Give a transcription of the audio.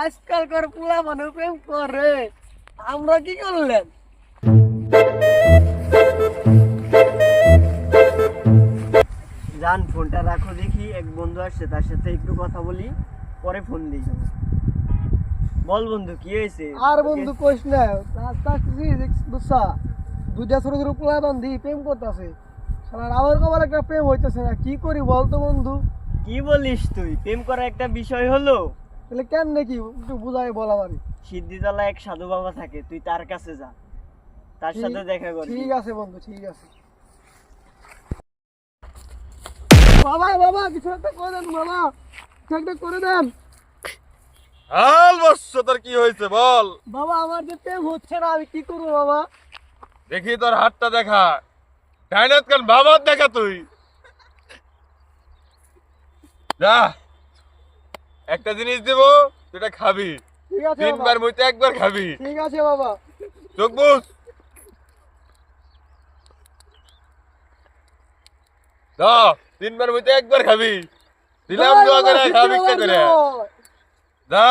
আজকালকার পোলা মানে প্রেম করে, আমরা কি করলেন? জান ফোনটা রাখো দেখি, এক বন্ধু আসছে তার সাথে একটু কথা বলি, পরে ফোন দিই। বল বন্ধু কি হয়েছে? আর বন্ধু কইস না, বুঝছা দুইটা ছোট ছোট পোলা বান্ধি প্রেম করতেছে। আমার কবার একটা প্রেম হইতেছে না, কি করি বলতো বন্ধু? কি বলিস তুই? প্রেম করা একটা বিষয় হলো? তাহলে কেন নাকি একটু বুঝাই বল আমারে। সিদ্ধিতলা এক সাধু বাবা থাকে, তুই তার কাছে যা, তার সাথে দেখা কর। ঠিক আছে বন্ধু, ঠিক আছে। বাবা বাবা কিছু একটা করে দেন, বাবা কিছু একটা করে দেন। হাল বর্ষ, তোর কি হয়েছে বল? বাবা আমার যে প্রেম হচ্ছে না, আমি কি করবো বাবা? দেখি তোর হাতটা দেখা, ডাইনাত কান বাবার দেখা তুই। যা, একটা জিনিস দেব, তুই এটা খাবি। ঠিক আছে বাবা, তিনবার মুইতে একবার খাবি। ঠিক আছে বাবা। চোখ বুঝ। যা, তিনবার মুইতে একবার খাবি। দিলাম দোয়া করে, খাবি করে। যা।